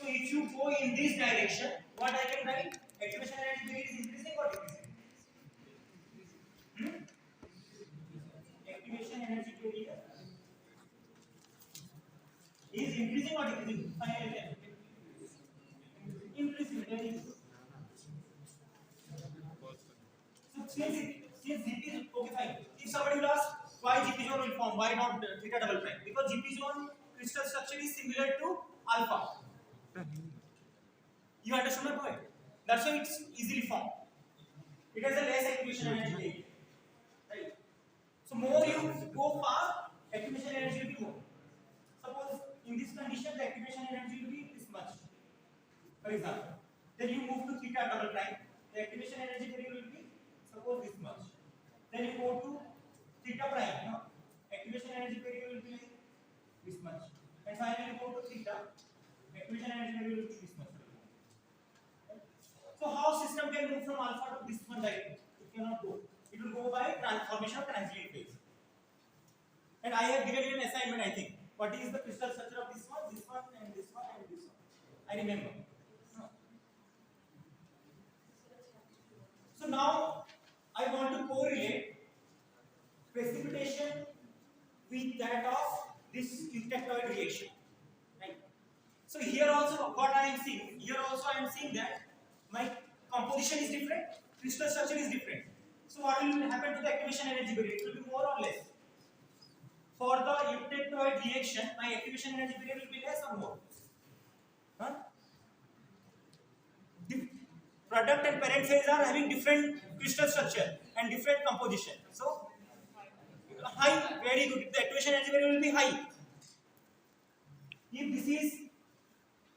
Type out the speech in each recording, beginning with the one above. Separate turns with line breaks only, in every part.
So if you go in this direction, what I can write? Activation energy is increasing or decreasing? Hmm? Activation energy barrier is increasing or decreasing? Finally, increasing. Very good. So since GP is okay, fine. If somebody will ask why GP zone will form, why not theta double prime? Because GP zone crystal structure is similar to alpha. You understand my point? That's why it's easily formed. It has a less activation energy. Right? So more you go far, activation energy will be more. Suppose in this condition the activation energy will be this much, for example. Then you move to theta double prime, the activation energy value will be suppose this much. Then you go to theta prime, activation energy value will be like this much. And finally you go to theta, activation energy value will be this much. So how system can move from alpha to this one directly? It cannot go. It will go by transformation of transient phase. And I have given you an assignment, I think. What is the crystal structure of this one, and this one, and this one? I remember. No. So now I want to correlate precipitation with that of this eutectoid reaction. Right? So here also what I am seeing, that my composition is different, crystal structure is different. So what will happen to the activation energy barrier? It will be more or less. For the eutectoid reaction, my activation energy barrier will be less or more? Huh? Product and parent phase are having different crystal structure and different composition. So high, very good. The activation energy barrier will be high. If this is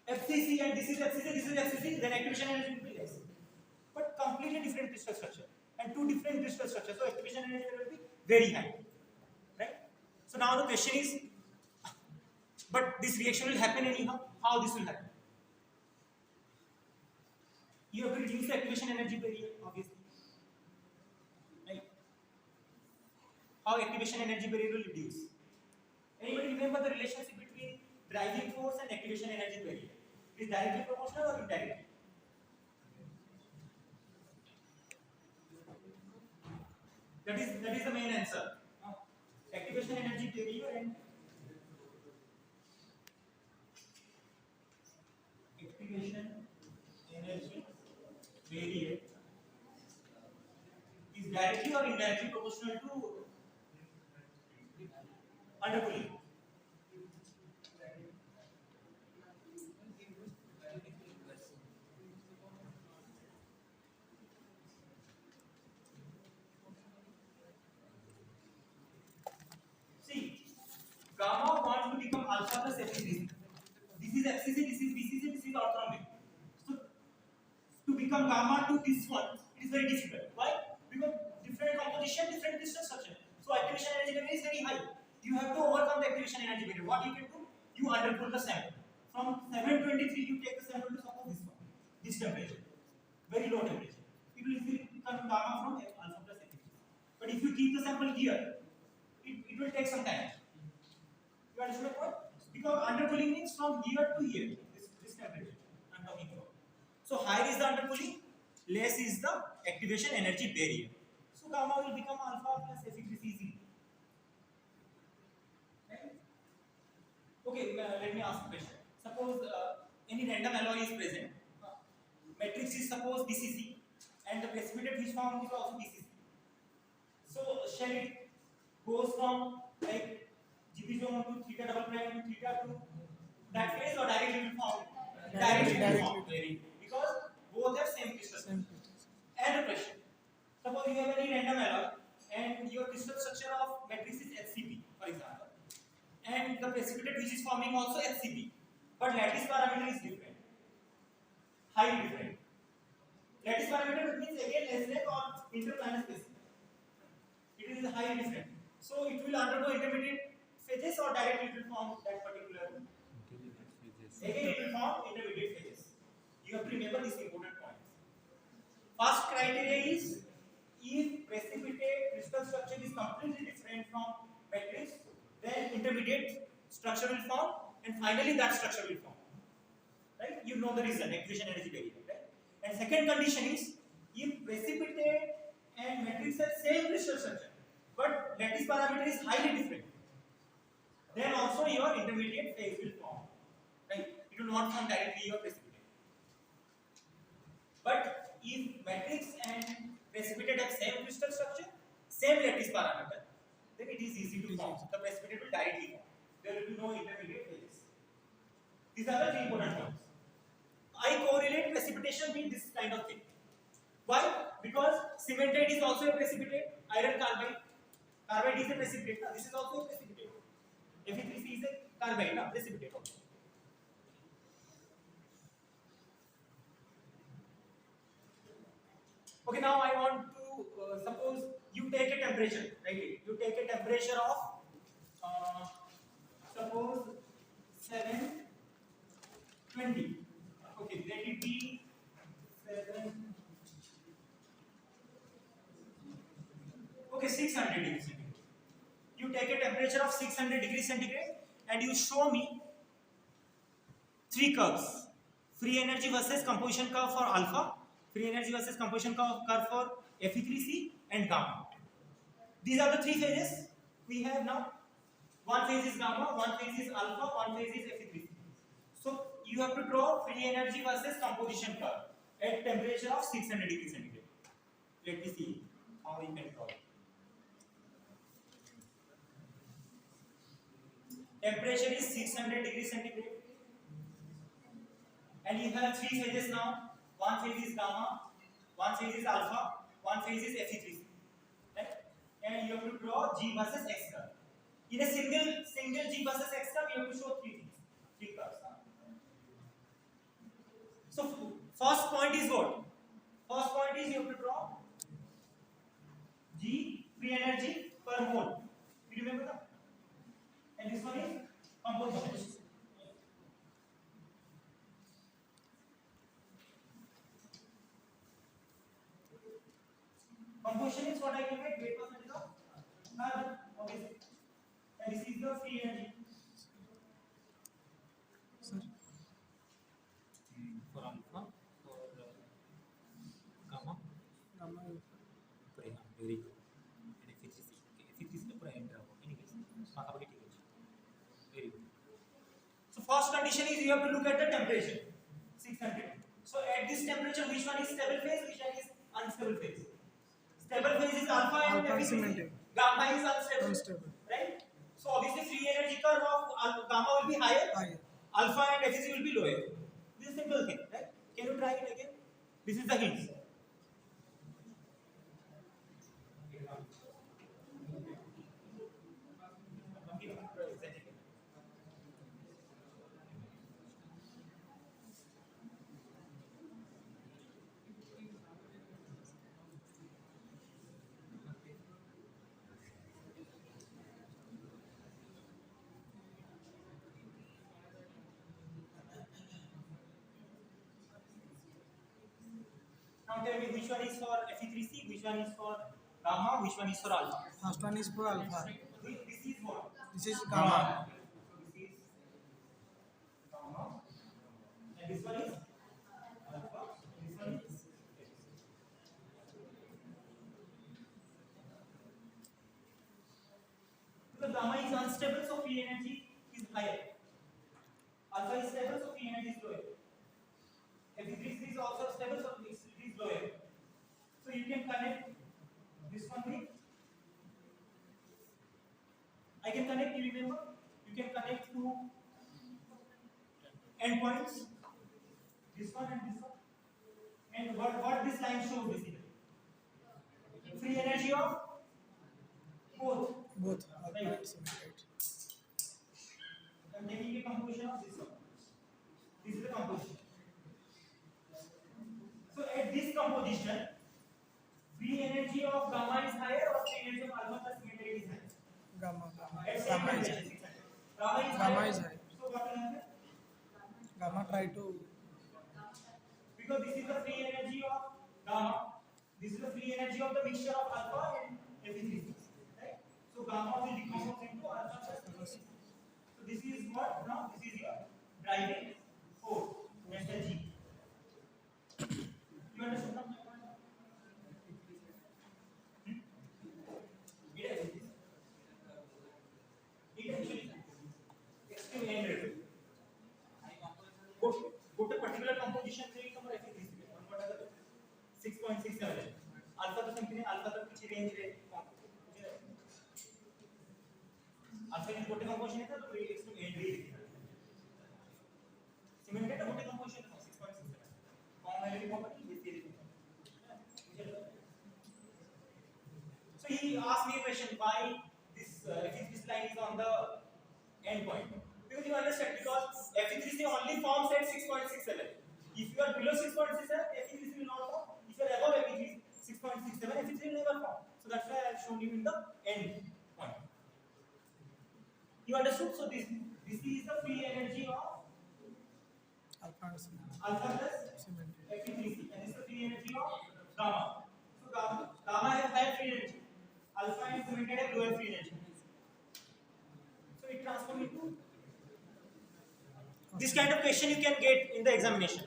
FCC and this is FCC, then activation energy will be less. But completely different crystal structure and two different crystal structures, so activation energy will be very high. Right? So now the question is, but this reaction will happen anyhow. How this will happen? You have to reduce the activation energy barrier, obviously. Right? How activation energy barrier will reduce? Anybody remember the relationship between driving force and activation energy barrier? Is directly proportional or indirectly? That is the main answer. Activation energy barrier and activation energy barrier is directly or indirectly proportional to underpulling. See, gamma wants to become alpha plus FCC. This is FCC, this is BCC, this is orthonomic. So to become gamma to this one, it is very difficult. Why? Because different composition, different crystal structure. So activation energy barrier is very high. You have to overcome the activation energy barrier. What you can do? You underpull the sample. From 723, you take the sample to suppose this one, this temperature, very low temperature. It will easily become gamma from alpha plus FCC. But if you keep the sample here, it will take some time. You understand my point? Because underpulling means from here to here, this temperature I am talking about. So higher is the underpulling, less is the activation energy barrier. So gamma will become alpha plus FCC. Right? Okay, let me ask a question. Suppose any random alloy is present. Matrix is suppose BCC, and the precipitate which form is also BCC. So shall it goes from like GP zone to theta double prime to theta to that phase, or directly will form? Directly will form. Because both have same crystal. And a question. Suppose you have any random alloy and your crystal structure of matrix is HCP, for example, and the precipitate which is forming also HCP, but lattice parameter is different, highly different. Lattice parameter means again less than or interplanar spacing. It is highly different. So it will undergo intermediate phases or directly it will form that particular. Again it will form intermediate phases. You have to remember these important points. First criteria is if precipitate crystal structure is completely different from matrix, then intermediate structure will form, and finally that structure will form. right? You know the reason, accretion energy barrier, right? And second condition is if precipitate and matrix have same crystal structure, but lattice parameter is highly different, then also your intermediate phase will form, right? It will not form directly your precipitate. But if matrix and precipitate have same crystal structure, same lattice parameter, then it is easy to form. The precipitate will directly form. There will be no intermediate phases. These are the three important points. I correlate precipitation with this kind of thing. Why? Because cementite is also a precipitate. Iron carbide. Carbide is a precipitate. This is also a precipitate. Fe3C is a carbide, precipitate also. Okay, now I want to suppose you take a temperature, right? You take a temperature of suppose 720. Okay, let it be 7. Okay, 600 degrees centigrade. You take a temperature of 600 degrees centigrade and you show me three curves: free energy versus composition curve for alpha, free energy versus composition curve for Fe3C and gamma. These are the three phases we have now. One phase is gamma, one phase is alpha, one phase is Fe3C. So you have to draw free energy versus composition curve at temperature of 600 degrees centigrade. Let me see how we can draw it. Temperature is 600 degrees centigrade. And you have three phases now. One phase is gamma, one phase is alpha, one phase is Fe3C. Right? And you have to draw G versus X curve. In a single G versus X curve, you have to show three things, three curves. So first point is what? First point is you have to draw G free energy per mole. You remember that? And this one is composition. Composition is what I can get weight percentage of carbon, obviously. And this is the free energy.
Sir.
For alpha, for gamma, very good. And Fe3C, Fe3C का पूरा enter हो. Anyways, अभी ठीक है. Very good.
So first condition is you have to look at the temperature, 600. So at this temperature, which one is stable phase, which one is unstable phase? Stable phase is alpha and Fe3C. Gamma is unstable. Right? So obviously free energy curve of gamma will be higher. Alpha and Fe3C will be lower. This is a simple thing, right? Can you try it again? This is the hint. Now tell me which one is for Fe3C, which one is for gamma, which one is for alpha?
First one is for alpha.
This is what?
This is gamma.
This is gamma. And this one is alpha. This one is because gamma is unstable, so free energy is higher. Alpha is stable, so free energy is lower. Fe3C is also stable, so it is lower. So you can connect this one with. I can connect. You remember? You can connect two endpoints. This one and this one. And what this line shows basically? Free energy of both.
Both alpha and cementite.
I am taking a composition of this one. This is the composition. So at this composition, free energy of gamma is higher or free energy of alpha plus cementite is higher?
Gamma.
At same
Gamma is
temperature,
high.
600.
Gamma is high.
So what will happen?
Gamma try to.
Because this is the free energy of gamma. This is the free energy of the mixture of alpha and Fe3C. Right? So gamma will decompose into alpha plus Fe3C. So this is what now? This is your driving force. understand because Fe3C only forms at 6.67. If you are below 6.67, Fe3C will not form. If you are above Fe3, 6.67, Fe3 will never form. So that's why I have shown you in the end point. You understood? So this is the free energy of
alpha and cement.
alpha plus
Cement.
Fe3C, and this is the free energy of gamma. So gamma has higher free energy. Alpha and cemented have lower free energy. So it transforms into this kind of question you can get in the examination.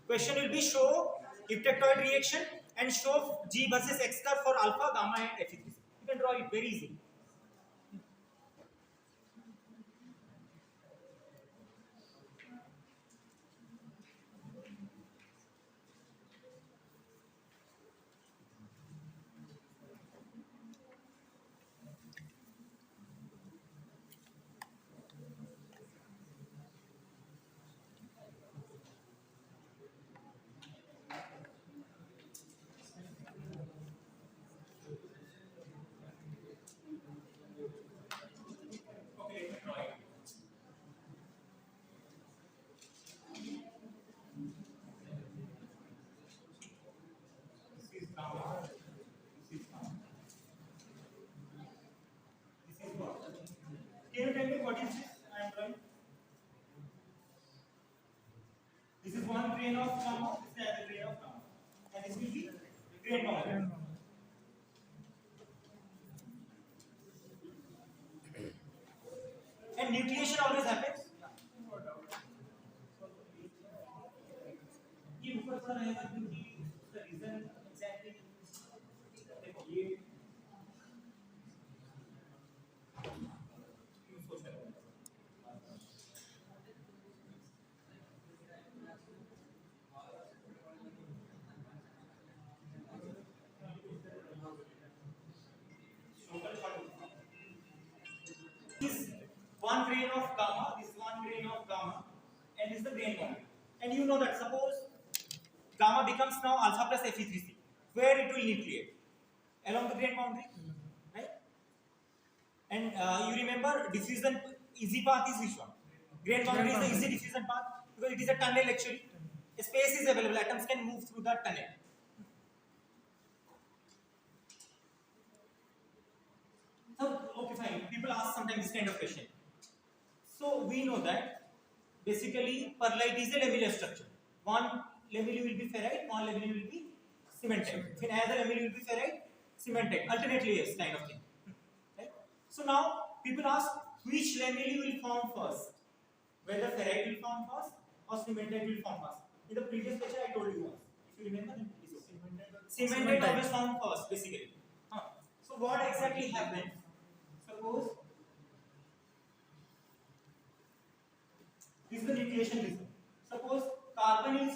Question will be show eptectoid reaction and show G versus X curve for alpha, gamma, and Fe3C. You can draw it very easily. Okay, let me draw it. This is gamma. This is gamma. This is what? Can you tell me what is this I am drawing? This is one grain of gamma, this is another grain of gamma. And this will be grain boundary. And nucleation always happens. ये ऊपर सा रहेगा क्योंकि उसका reason exactly देखो ये सोच रहे हो this one grain of gamma, this one grain of gamma, and this is the grain boundary. And you know that suppose gamma becomes now alpha plus Fe3C, where it will nucleate along the grain boundary, right? And you remember diffusion easy path is which one? Grain boundary is the easy diffusion path because it is a tunnel actually. A space is available, atoms can move through that tunnel. So, okay, fine. People ask sometimes this kind of question. So, we know that basically perlite is a lamellar structure. One lamella will be ferrite, one lamella will be cementite. Then another lamella will be ferrite, cementite. Alternately, yes, kind of thing. Right? So, now people ask which lamella will form first? Whether ferrite will form first or cementite will form first. In the previous lecture, I told you once. If you remember, then please. Cementite always form first, basically. So, what exactly happens? Suppose this is the nucleation result. Suppose carbon is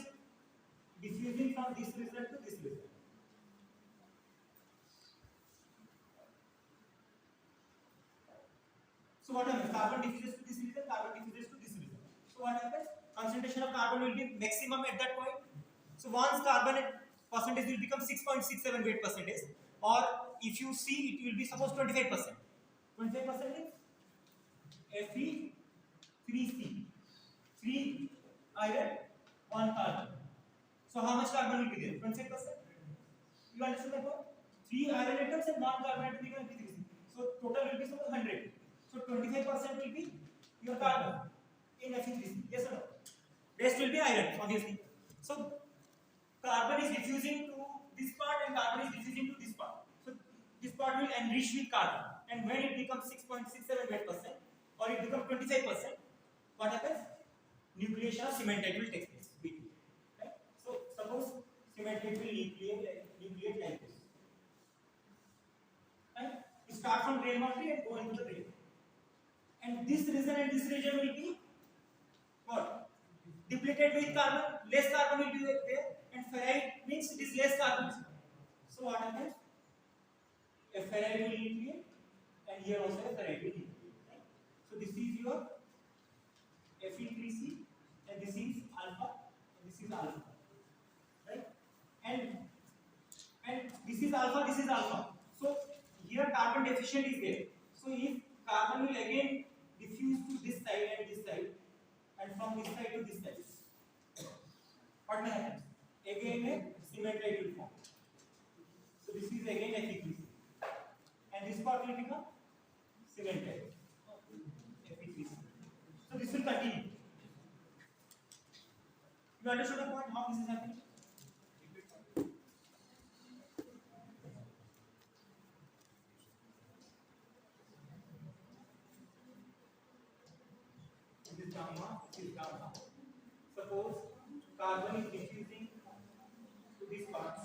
diffusing from this result to this result. So what happens? Carbon diffuses to this result, carbon diffuses to this result. So what happens? Concentration of carbon will be maximum at that point. So once carbon percentage will become 6.67 weight percentage, or if you see it will be suppose 25%. 25% is Fe3C, 3 iron, 1 carbon. So how much carbon will be there? 25%. You understand that one? 3 iron atoms and 1 carbon atom become Fe3C. So total will be suppose 100. So 25% will be your carbon in Fe3C. Yes or no? Rest will be iron, obviously. So carbon is diffusing to this part and carbon is diffusing to this part. So this part will enrich with carbon. And when it becomes 6.67 weight percent or it becomes 25%, what happens? Nucleation of cementite will take place. Right? So suppose cementite will nucleate like this. Right? You start from grain boundary and go into the grain. And this region and this region will be what? Depleted with carbon, less carbon will be there, and ferrite means it is less carbon. So what happens? A ferrite will nucleate, and here also a ferrite will nucleate. Right? So this is your Fe3C, and this is alpha, and this is alpha. Right? And this is alpha, this is alpha. So here carbon deficient is there. So if carbon will this side to this side, what may happen? Again a cementite will form. So this is again Fe3C, and this part will become cementite. Fe3C. So this will continue. You understood the point how this is happening? This is gamma, this is gamma. Suppose carbon is diffusing to these parts.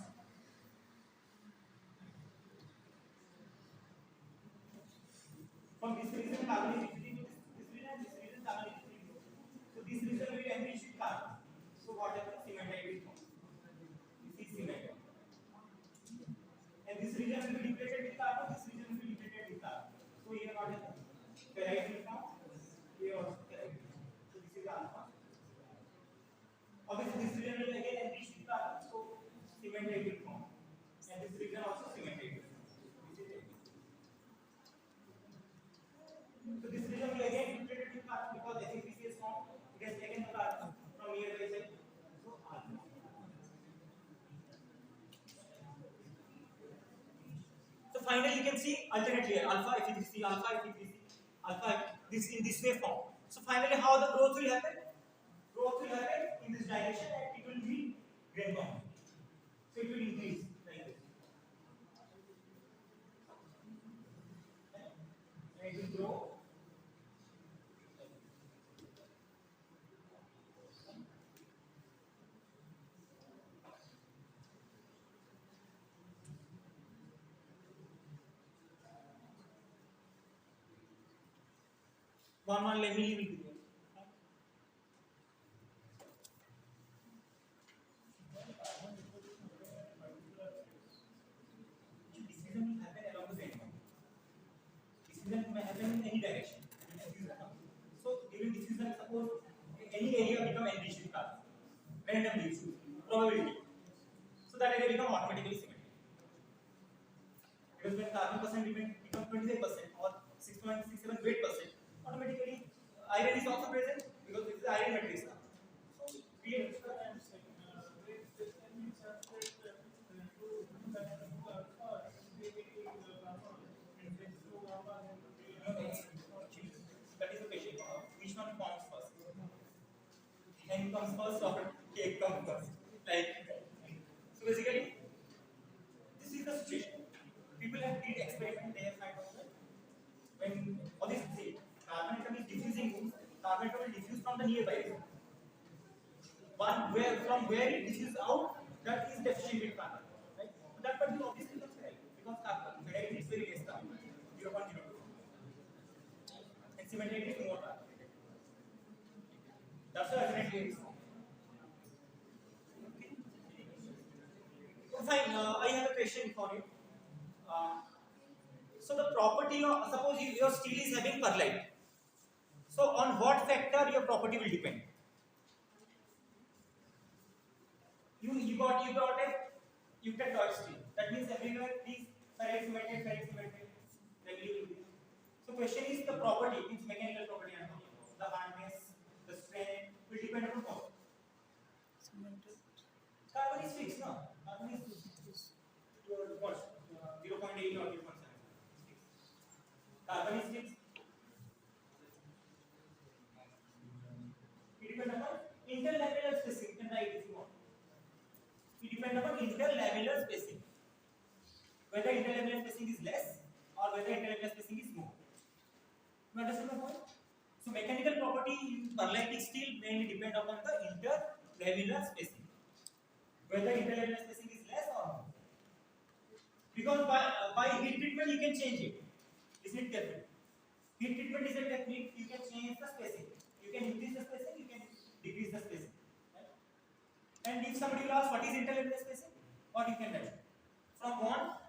From this region, carbon is diffusing to this region, carbon is diffusing. So this region will enrich with carbon. So what happens? Cementite will form. This is cementite. And this region will be depleted with carbon, this region will be depleted with carbon. So here what happens? Ferrite will form. Here also ferrite. So this is alpha. Obviously this region will again enrich with carbon, so cementite will form. And this region also cementite will form. This is it. So this region will again depleted with carbon because Fe3C is formed. It has taken the carbon from nearby side. So alpha. So finally you can see alternate layer alpha Fe3C, alpha Fe3C, alpha this in this way form. So finally how the growth will happen? Growth will happen in this direction and it will be grain bound. So it will increase like this. And it will grow. One let me leave it here. Diffusion will happen along the same line. Diffusion may happen in any direction. So during diffusion, suppose any area become enriched with carbon, randomly probability. So that area become automatically cemented. Because when carbon percent become 25% or 6.67 weight percent, automatically iron is also present because this is iron matrix. So create that is the question. Which one comes first? N comes first or cake comes first? Like so basically, this is the situation. People have did experiment. They have found out that when obviously carbon atom is diffusing, carbon atom will diffuse from the nearby. One where from where it diffuses out, that is deficient with carbon. Right? So that part will obviously not right because carbon ferrite is very less carbon, 0.02. And cementite is more carbon. That's the alternate layer is formed. Okay. Fine. I have a question for you. So the property of suppose your steel is having perlite. So on what factor your property will depend? You got a euclid steel. That means everywhere these ferrite cemented regularly. So question is the property, means mechanical property and the hardness, the strength will depend upon what? Carbon is fixed, no? Carbon is what? 0.8 or 0.7. Carbon is fixed. It depends upon interlamellar spacing. You can write if you want. It depends upon interlamellar spacing. Whether interlamellar spacing is less or whether interlamellar spacing is more. You understand the point? So mechanical property in perlite steel mainly depend upon the interlamellar spacing. Whether interlamellar spacing is less or more. Because by heat treatment you can change it. Listen carefully. Heat treatment is a technique you can change the spacing. You can increase the spacing, you can decrease the spacing. Right? And if somebody will ask what is interlamellar spacing, what you can write? From one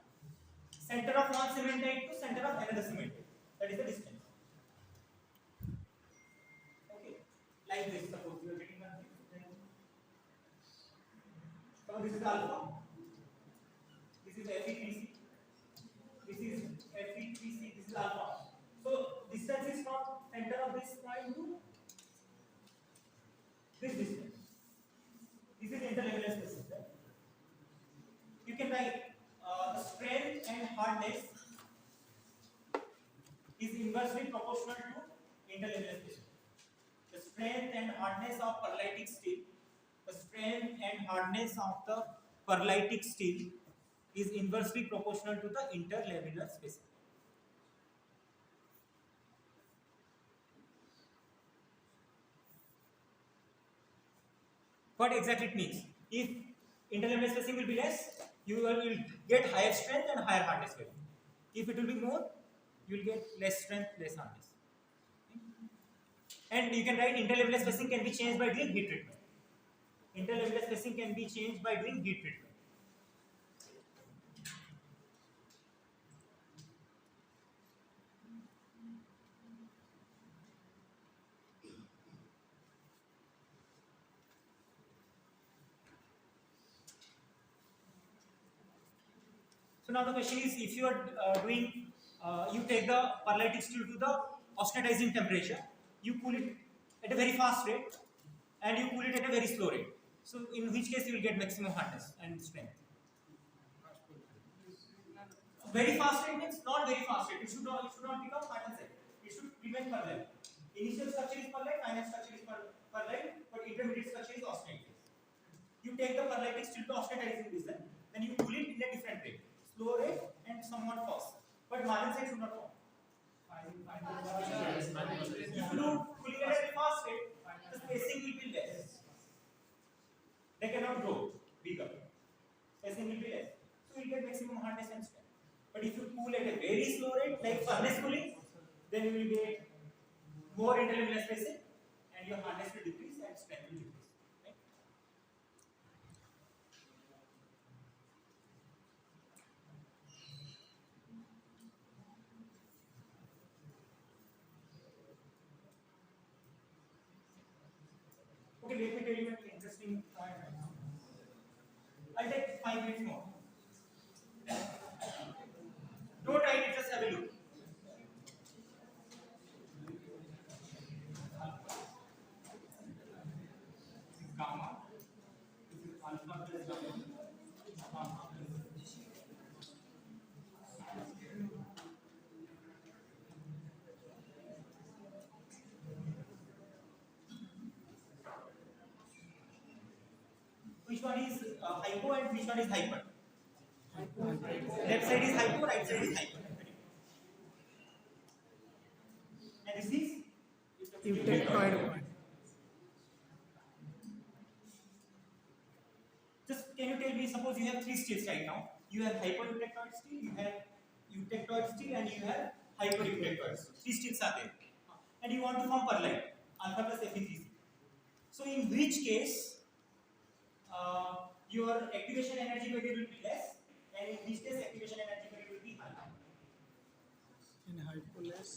center of one cementite to center of another cementite. That is the distance. Okay. Like this, suppose you are getting one thing. So this is alpha. This is Fe3C. This is Fe3C. This is alpha. So distance is from center of this point to proportional to interlamellar spacing. The strength and hardness of perlitic steel, the strength and hardness of the perlitic steel is inversely proportional to the interlamellar spacing. What exactly it means? If interlamellar spacing will be less, you will get higher strength and higher hardness value. If it will be more, you will get less strength, less hardness. And you can write interlamellar spacing can be changed by doing heat treatment. Interlamellar spacing can be changed by doing heat treatment. So now the question is, if you are you take the perlitic steel to the austenitizing temperature, you cool it at a very fast rate, and you cool it at a very slow rate. So in which case you will get maximum hardness and strength. Very fast rate means not very fast rate. It should not become condensate. It should remain perlite. Initial structure is perlite, final structure is perlite, but intermediate structure is austenite. You take the perlitic steel to austenitizing region, then you cool it in a different rate, slow rate and somewhat fast. But margin should not form. If you do cooling at a fast rate, the spacing will be less. They cannot grow bigger. Spacing will be less. So you get maximum hardness and strength. But if you cool at a very slow rate, like furnace cooling, then you will get more interlamellar spacing, and your hardness will decrease and strength will decrease. Right? Okay, let me tell you an interesting point right now. I'll take 5 minutes more. Don't write it, just have a look. Gamma. This is alpha plus gamma. Gamma plus. Which one is hypo and which one is hyper? Left side is hypo, right side is hyper. And this is
Eutectoid point.
just can you tell me, suppose you have 3 steels right now. You have hyper-eutectoid steel, you have eutectoid steel, and you have hyper-eutectoid steel. 3 steels are there. And you want to form perlite, alpha plus Fe3C. So in which case your activation energy value will be less, and in which case activation energy value will be high.
In hypoless.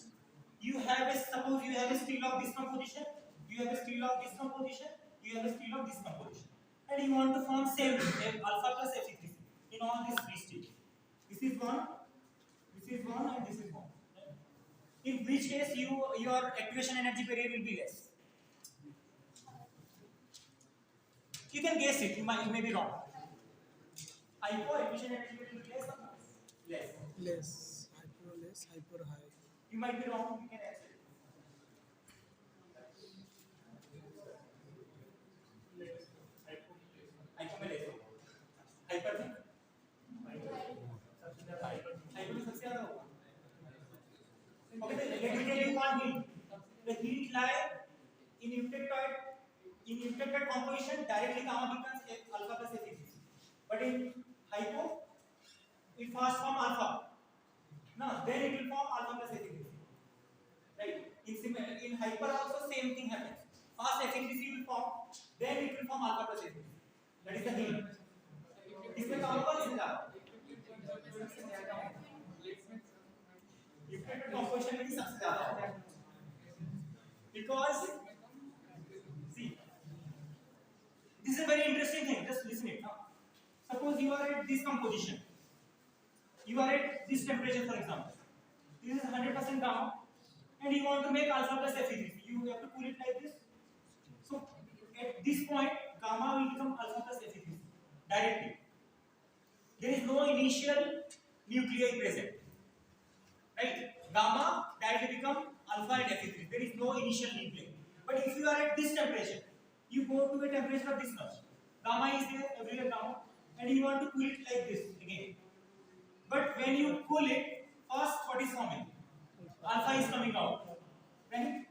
You have a, suppose you have a steel of this composition, you have a steel of this composition, you have a steel of this composition, and you want to form same alpha plus Fe3C in all these 3 steels. This is one, and this is one. In which case your activation energy period will be less. You can guess it. You may be wrong. Hypo activation energy period will be less or not? Less.
Less. Hyperless. Hyper high.
You might be wrong. You can answer it. Hypo में less होगा. Hyper में? Hypo में सबसे ज़्यादा होगा. Okay, then let me tell you one hint. The heat lie in eutectoid composition directly gamma becomes alpha plus Fe3C. But in hypo, it first form alpha. No, then it will form alpha plus Fe3C. Right? In hyper also same thing happens. First Fe3C will form, then it will form alpha plus Fe3C. That is the hint. इसमें काम कौन लिखा? Eutectoid composition में सबसे ज़्यादा होता है. Because see, this is a very interesting thing. Just listen it. Suppose you are at this composition. You are at this temperature, for example. This is 100% gamma, and you want to make alpha plus Fe3C. You have to cool it like this. So at this point, gamma will become alpha plus Fe3C directly. There is no initial nuclei present. Right? Gamma directly become alpha and Fe3. There is no initial nuclei. But if you are at this temperature, you go to a temperature of this much. Gamma is there, everywhere gamma, and you want to cool it like this again. But when you cool it, first what is forming? Alpha is coming out, right?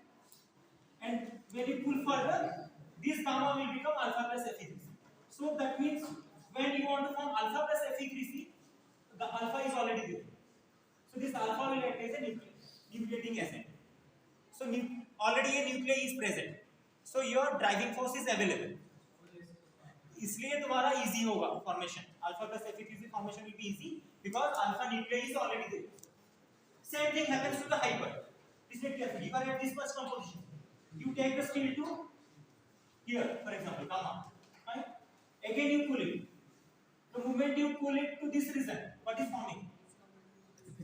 And when you cool further, this gamma will become alpha plus Fe3c. So that means when you want to form alpha plus Fe3c, the alpha is already there. So this alpha will act as a nucleating agent. So already a nuclei is present. So your driving force is available. इसलिए तुम्हारा easy होगा formation. Alpha plus Fe3c formation will be easy because alpha nuclei is already there. Same thing happens to the hyper. Listen carefully. You are at this first composition. You take the steel to here, for example, gamma. Right? Again you cool it. The moment you cool it to this region, what is forming?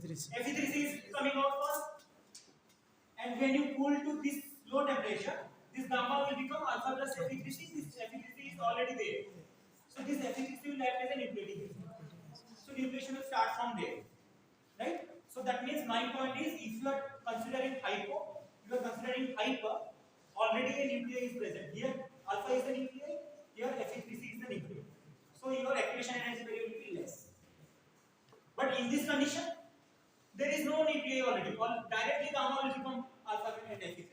Fe3c is coming out first. And when you cool to this low temperature, this gamma will become alpha plus Fe3c. This Fe3c is already there. So this Fe3c will act as a nucleating agent. So nucleation will start from there. Right? So that means my point is, if you are considering hypo, already a nuclei is present. Here alpha is the nuclei, here Fe3c is the nuclei. So your activation energy value will be less. But in this condition, there is no nuclei already. Directly gamma will become alpha and Fe3c.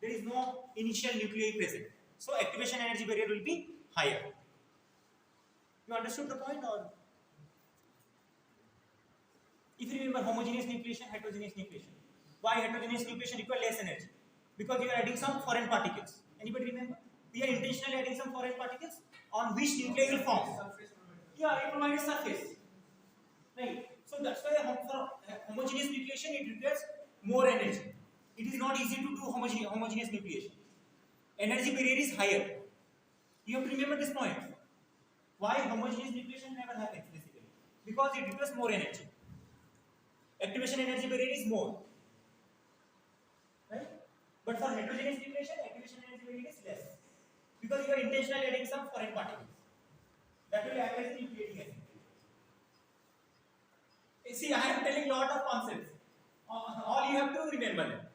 There is no initial nuclei present. So activation energy barrier will be higher. You understood the point, or? If you remember homogeneous nucleation, heterogeneous nucleation. Why heterogeneous nucleation requires less energy? Because you are adding some foreign particles. Anybody remember? We are intentionally adding some foreign particles on which nuclei will form. Yeah, it provides surface. Right. So that's why for homogeneous nucleation it requires more energy. It is not easy to do homogeneous nucleation. Energy barrier is higher. You have to remember this point. Why homogeneous nucleation never happens basically? Because it requires more energy. Activation energy barrier is more, right? But for heterogeneous nucleation, activation energy barrier is less because you are intentionally adding some foreign particles that will act as a nucleating agent. See, I am telling lot of concepts. All you have to remember.